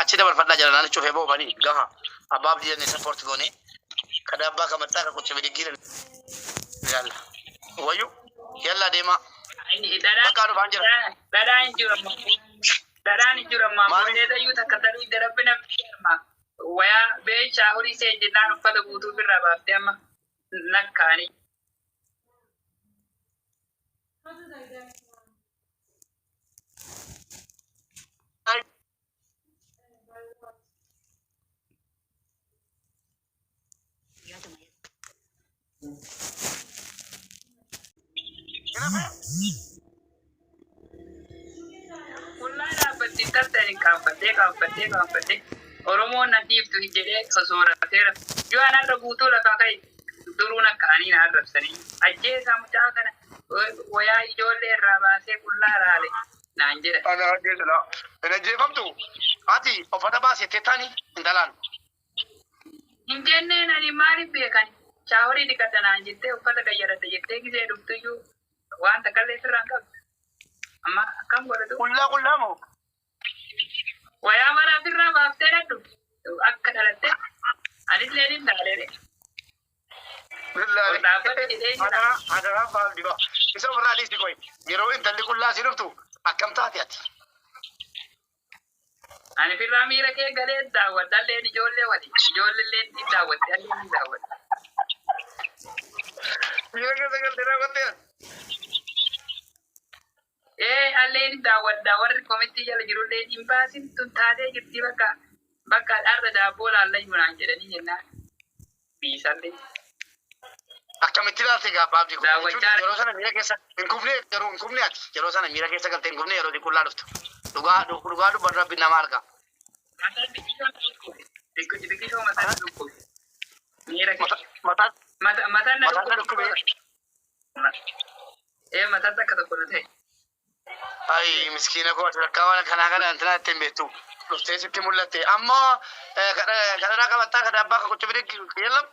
أشيد بالفضل جلنا نشوف يبغى بني جها أباب دي نسبورت كوني كذا أبغى كم تاكل كنت بدي يلا ويو يلا ديما بكارو بانجر daraan jirama maaleeda yuuta katarii darabina firma waya be chaahuri se jinnaan uffata guutuu firra baaftee amma nakkaani kaafate Oromoon nadiiftu jedhee sosoorateera yoo anarra guutuu lafaa kai duruun akkaanii na arrabsanii ajjeesaa mucaa kana wayaa ijoollee irraa baasee qullaa laale naan jedha. Ana ajjeesala. Ina jeefamtu ati uffata baasee taani intalaan. Hin jenneen ani maaliif beekani shaaworii dhiqata naan jettee uffata gayyarate jettee gisee dhuftuyyuu waan takallee sirraan qabdu. Amma akkam godhatu. Qullaa moo? Waya mana firra baaftee dhadhu akka dhalatte anis leenin laalee Ada baaf diba isa ofirraa dhiisti koy yeroo intalli qullaa si dhuftu akkam taate ati ani firraa miira kee galee daawwadhalleen ijoollee ijoolleen ni daawwatte alleen ni daawwatte miira keessa galtee daawwattee alleen daawwadda warri komitii jala jirullee hin baasin tun taatee jirti bakka dharra daabboo laallayyuu naan jedhanii jennaan biisallee. Akkamitti ilaalte gaabbaaf jiru yeroo sana miira keessa hin kufne garuu hin kufne ati yeroo sana miira keessa galtee hin kufne yeroo qullaa dhuftu dhugaa dubban rabbi nama arga. Mataan akka tokko na ta'e. Ay miskiina koo sadarkaa waan kana antina ittiin beektu dhuftee sitti mul'atte ammoo kadhadhaa qabattaa kadhaa abbaa kakkocha bidee yellam.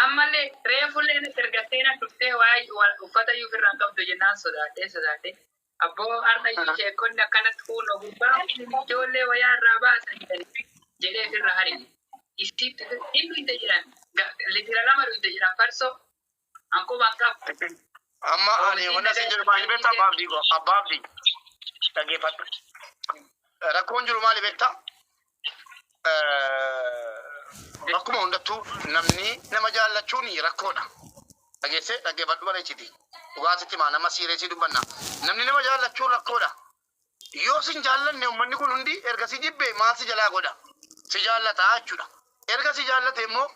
Ammallee reefulleen ergatteena dhuftee waa'ee uffata iyyuu firraan qabdu jennaan sodaadhee abboo har'a sheekonni akkanatti kuunoo gubbaa ijoollee wayaa irraa baasan jedhee firra hari istiitti inni itti jiran litira lama itti jiran farsoo ankumaan qabu. Amma ani wanna sin jiru maali beektaa abbaaf diigo dhaggeeffadhu rakkoon jiru maali beektaa akkuma hundattuu namni nama jaallachuun rakkoodha dhageesse dhaggeeffadhu bareechiti dhugaasitti maa nama siireesii dubbanna namni nama jaallachuun rakkoodha yoo sin jaallanne uummanni kun hundi erga si jibbe maal si jalaa godha si jaallataa jechuudha erga si jaallate immoo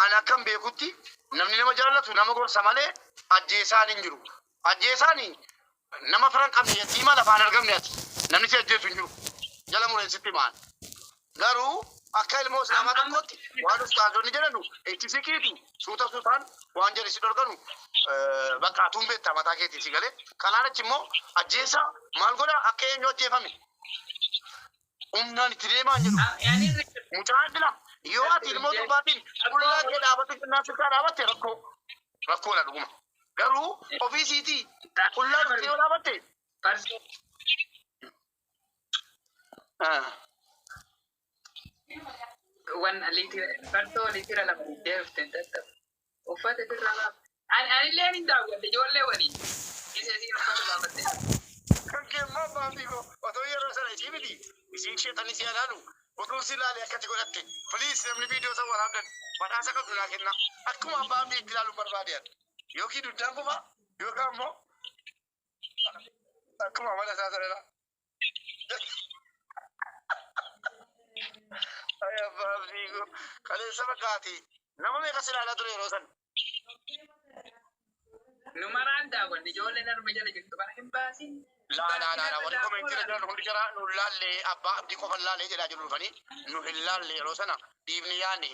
ani akkam beekutti namni nama jaallatu nama gorsa malee ajjeesaan hin jiru. Ajjeesaan nama firan qabne yatiima lafaan argamne ati namni si ajjeesu hin jiru. Jala mureessitti maan. Garuu akka ilmoo islaamaa tokkotti waan ustaazonni jedhanu itti siqiitu suutaan waan jedhe si dorganu bakka atuun beektaa mataa keetii si galee. Kanaan achi immoo ajjeesaa maal godha akka eenyu ajjeefame. Humnaan itti deemaa hin jiru. Mucaan dila yoo ati ilmoo dubbaatiin qullaa kee dhaabatu jennaan sirkaa dhaabatte rakkoodha dhuguma. Garuu ofiisiitii qullaa dhuftee yoo dhaabatte. Farsoo litira lama iddee dhufteen dadhabu. Uffata firra lama. Anillee ni daawwadde ijoollee waliin. Isee siin uffata baafattee. Kan keemmoo baafii otoo yeroo sana isii miti isii isheetanii si ilaalu. Otoo si ilaalee akkatti godhatte piliis namni viidiyoo san waraabdan badhaasa qabdu naa kenna akkuma abbaan biitti ilaaluun barbaadean yookiin duddaan kufa yookaan immoo akkuma amala isaa sanadha. Ay abbaan biigu kaleessa fakkaati nama meeqa si ilaalaa ture yeroo san. Numaraan daawwanne ijoolleen harma jala jirtu kana hin baasin. La wani komeenti na jiran hundi jara nu laalle abbaa abdii qofa laalee jedhaa jiru dhufanii nu hin laalle yeroo sana dhiibni yaane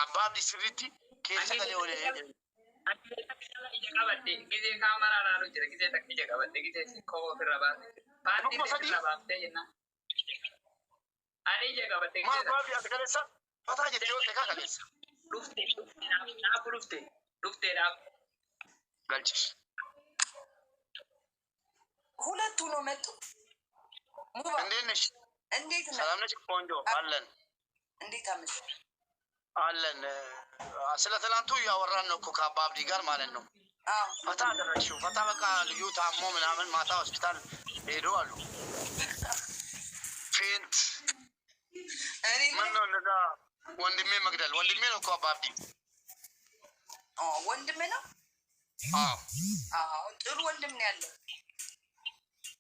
abbaa abdii sirriitti keessa galee olee. Ija qabadde gisee kaamaraa laaluu jira gisee takka ija qabadde gisee koo ofirra baase. Paartii ofirra baaftee jennaan. Ani ija qabadde gisee. Maal baafii as kaleessa fataa jettee yoo ta'e kaleessa. Dhuftee dhaaf. Galchis. ሁለቱ ነው መጡ። እንዴት ነሽ? እንዴት ነህ? ሰላም ነሽ? ቆንጆ አለን። እንዴት አመሽ? አለን። ስለ ትናንቱ እያወራን ነው እኮ ከአባ አብዲ ጋር ማለት ነው። ፈታ አደረግሽው። ፈታ በቃ ልዩ ታሞ ምናምን ማታ ሆስፒታል ሄዶ አሉ። ፌንት ምን ነው እንደዛ? ወንድሜ መግደል ወንድሜ ነው እኮ አባ አብዲ። ወንድሜ ነው? ጥሩ ወንድም ነው ያለው።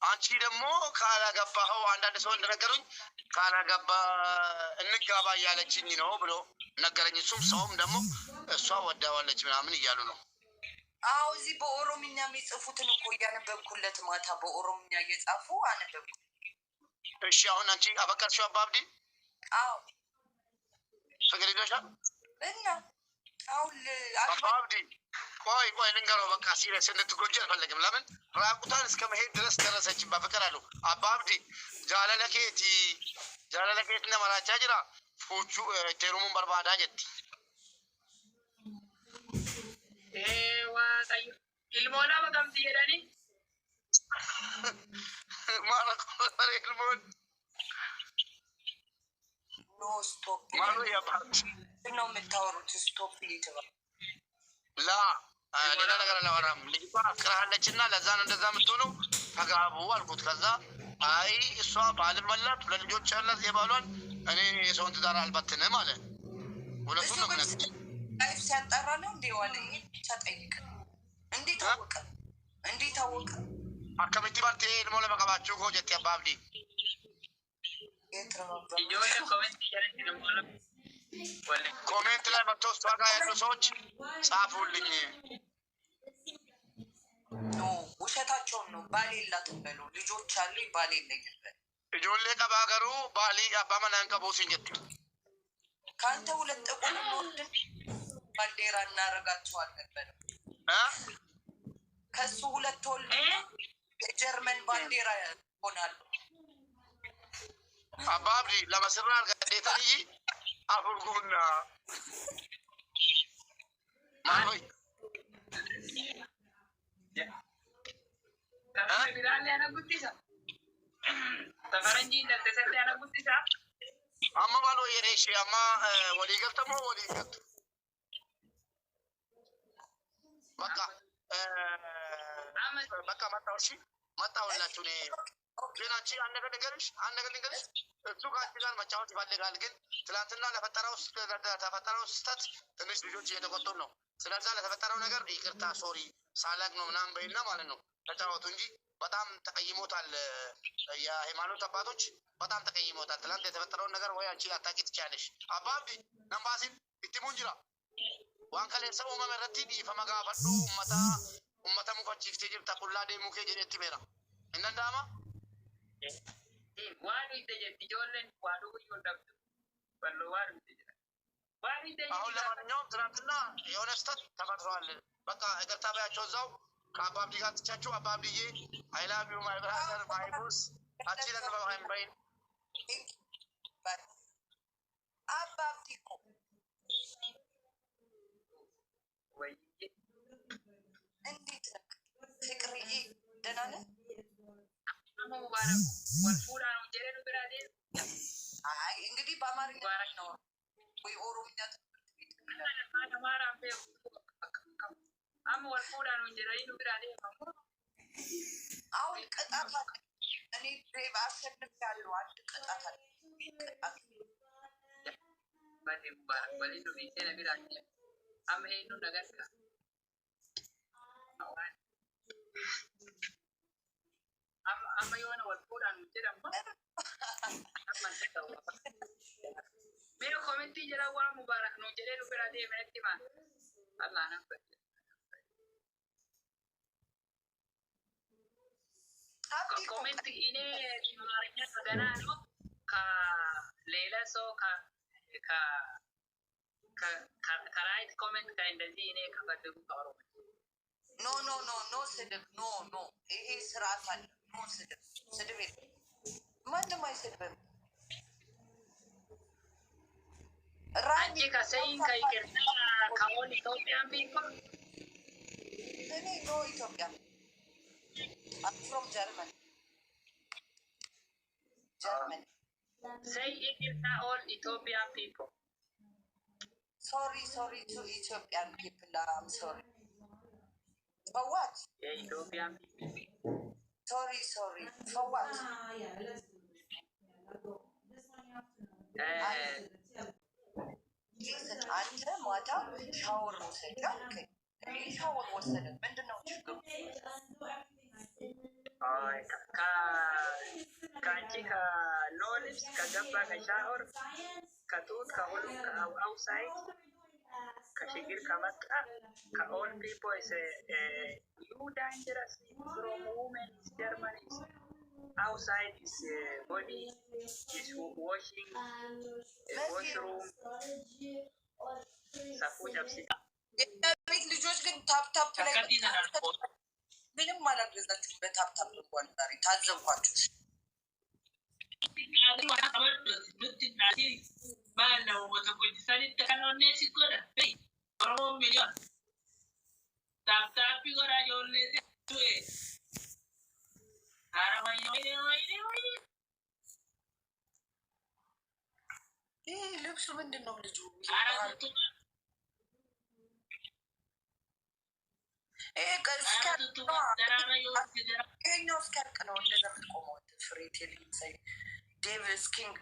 አንቺ ደግሞ ካላገባኸው አንዳንድ ሰው እንደነገሩኝ ካላገባ እንጋባ እያለችኝ ነው ብሎ ነገረኝ። እሱም ሰውም ደግሞ እሷ ወዳዋለች ምናምን እያሉ ነው። እዚህ በኦሮምኛ የሚጽፉትን እኮ እያነበብኩለት ማታ በኦሮምኛ እየጻፉ አነበብኩ። እሺ አሁን አንቺ አበቀርሽው አባ አብዲ? ፍቅር ይዞሻል እና አሁን አባ አብዲ ቆይ ልንገረው። በቃ ሲሪየስ እንድትጎጂ አልፈለግም። ለምን ራቁቷን እስከ መሄድ ድረስ ደረሰች። በፍቅር አሉ አባ አብዲ ጃለለኬቲ ነመራቻ ጅራ ፉቹ ቴሩሙን በርባዳ ጀቲ ዋቀዩ ኢልሞና በቀምቲ ጀዳኒ ማረቆ ኢልሞን ኖ ስቶፕ ማሩ ያባት ነው የምታወሩት። ስቶፕ ይተባል ላ ሌላ ነገር አላወራም። ልጅቷ አፍቅራለች እና ለዛ ነው እንደዛ የምትሆነው። ተጋቡ አልኩት። ከዛ አይ እሷ ባልም አላት ለልጆች ያላት የባሏን እኔ የሰውን ትዳር አልበትንም አለ። ሁለቱም ነው ምነት ላይፍ ሲያጣራ ነው እንዴ ዋለ። ይሄ ብቻ ጠይቅ። እንዴት ታወቀ? አከሚቲ ባርቴ ልሞ ለመቀባችሁ ኮጀት አባ አብዲ ኮሜንት ላይ መጥቶ እሷ ጋር ያሉ ሰዎች ጻፉልኝ። ውሸታቸውን ነው። ባል የላትም በሉ። ልጆች አሉ ባል የለኝም በሉ። እጆሌ ቀባገሩ ባሊ አባ መናን ቀቦሲን ጀት ከአንተ ሁለት ጥቁር ወንድን ባንዴራ እናረጋቸዋለን በሉ። ከሱ ሁለት ወልድ የጀርመን ባንዴራ ሆናሉ። አባ አብዲ ለመስራር ገዴታዬ አፍርጉና ማይ ቢራሊ አና ጉዲሳ ተፈረንጂ እንደተሰጠ አና ጉዲሳ አማ ባሎ የሬሽ አማ ወዲ ገብተሞ ወዲ ገብተ በቃ መጣውሽ መጣውላችሁ ነ ዜናቺ አንድ ነገር ልንገርሽ እሱ ከአንቺ ጋር መጫወት ይፈልጋል። ግን ትላንትና ተፈጠረው ስህተት ትንሽ ልጆች እየተቆጡ ነው። ስለዛ ለተፈጠረው ነገር ይቅርታ ሶሪ ሳላቅ ነው ምናምን በይና ማለት ነው ተጫወቱ እንጂ በጣም ተቀይሞታል። የሃይማኖት አባቶች በጣም ተቀይሞታል። ትላንት የተፈጠረውን ነገር ወይ አንቺ አታቂ ትችያለሽ። አባ አብዲ ነምባሲን ኢትሙን ጅራ ዋን ከሌሰ ኡመመረቲ ዲፈመጋ ፈዱ ኡመተ ሙፈቺፍቴ ጅርታ ቁላ ዴሙ ኬ ጀኔቲ ቤራ እንደንዳማ ዋኑ ይተጀት ጆለን ዋኑ ይወዳብቱ በሎ ዋኑ ይተጀት ዋኑ ይተጀት። አሁን ለማንኛውም ትናንትና የሆነ ስህተት ተፈጥሯል። በቃ ይቅርታ በያቸው እዛው ከአባ አብዲ ጋር ትቻችሁ። አባ አብዲዬ አይ ላቭ ዩ ማይ ብራዘር ማይ ቦስ አቺለን በማይም ባይን አባ አብዲ እኮ ወይ እንዴት ነህ ፍቅርዬ? ደህና ነህ? ሙባረክ ወልፉራ ነው ጀረኑ ብራዴ። አይ እንግዲህ በአማርኛ ነው ወይ ኦሮምኛ ትምህርት ቤት ተማራ አም ወልፉራ ነው ጀረኑ ብራዴ። አሁን ቅጣት አለ። እኔ ብሬቭ አሸንፊያለሁ። አንድ ቅጣት አለ። ቅጣት ባዴ ሙባረክ ወሊዱ ቢቴ ነብራዴ አም ሄኑ ነገር amma yoo na wal fuudhaan jedhamu mee komentii jala waa mubaarak nu jedhee nu bira deeme itti maan Allah nan fedhe komentii ine maaranya saganaa no ka leela soo ka right comment ka እንደዚህ ine ከፈለጉ ታወሩ ኖ ስድብ ኖ ይሄ ስርዓት አለ። ኖ ስድብ የለም። ማንም አይሰድብም። አንቺ ከሰይን ከይቅርታ ከሆን ኢትዮጵያን ቢኮ እኔ ኖ ኢትዮጵያ ፍሮም ጀርመን Germany. Say it is not all Ethiopian people. Sorry to Ethiopian people. I'm sorry. For what? Yeah, Ethiopian people. Sorry. For what? Listen, አንተ ማታ ሻወር ወሰደ አልከኝ። እኔ ሻወር ወሰደ ምንድን ነው ችግሩ? ከአንቺ ከኖ ልብስ ከገባ ከሻወር ከጡት ከሁሉም ከአውሳይድ ከሽግር ከመጣ ከኦል ፒፖል ዩ ዳንጀረስ ፍሮም ውመን ጀርመኒ outside is body is washing washroom ሳፉ ጨብሲ የቤት ልጆች ግን ታፕታፕ ላይ ምንም አላገዛችሁም። በታፕታፕ እንኳን ዛሬ ታዘብኳችሁ። ይህ ልብሱ ምንድን ነው? ልጁ ይሄኛው እስኪያልቅ ነው እንደዛ የምትቆመው። ፍሬት የልሳይ ዴቪስ ኪንግ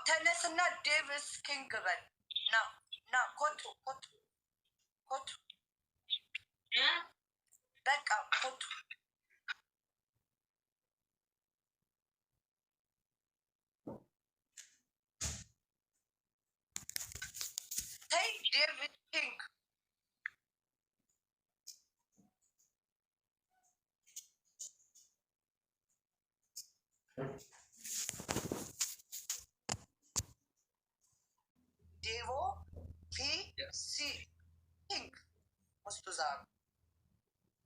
ተነስና ዴቪስ ኪንግ በል ና ኮቱ በቃ ኮቱ ተይ ዴቪድ ኪንግ ዴቮ ፒሲ ኪንግ ውስጡ ዛሩ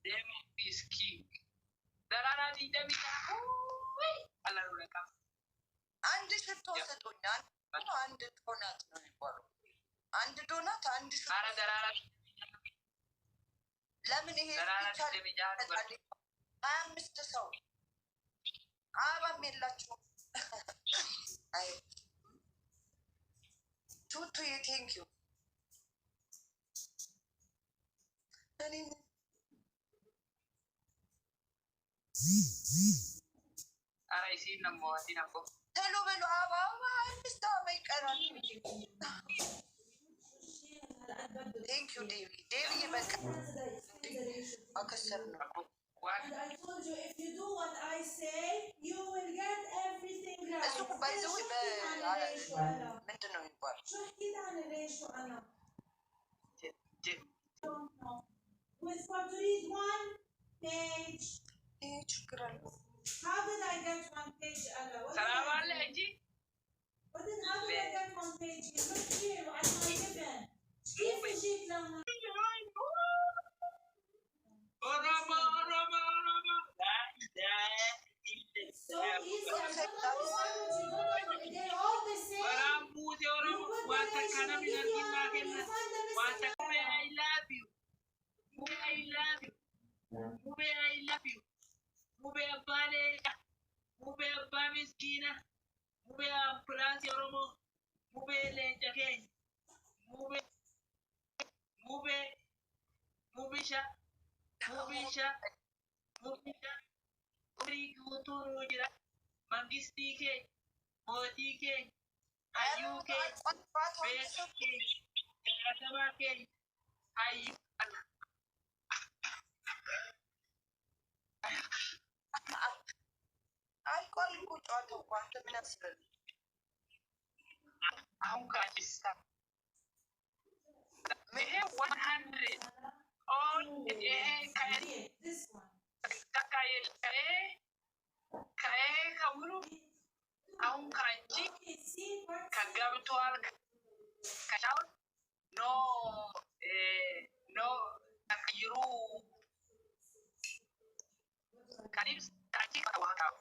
ዴቮ ፒስ ኪንግ ደራራ ዲደሚታ አላሩለቃ አንድ ሽቶ ስጡኛል። አንድ ዶናት ነው የሚባለው። አንድ ዶናት አንድ ሽቶ። ለምን ይሄ ሀያ 25 ሰው አበባም የላችሁም። ቱቱ ቴንክ ዩ ቶሎ በሉ። አበባ 25 አበባ ይቀራል። ቴንክ ዩ ዴቪ በቃ አከሰር ነው። እሱ ባይዘው ምንድን ነው የሚባለው? ይህ ችግር አለው። Mangistii kee, mootii kee, hayyuu kee, beeku kee, jaallatamaa kee, hayyuu kana. አልቋል እኮ ጨዋታው እኮ አንተ ምን አስበህ? አሁን ካችስታ ይሄ 100 ኦን ከሙሉ አሁን ከአንቺ ከገብቷል ከሻውን ኖ ተቀይሩ ከኒብስ ከአንቺ ከዋጋው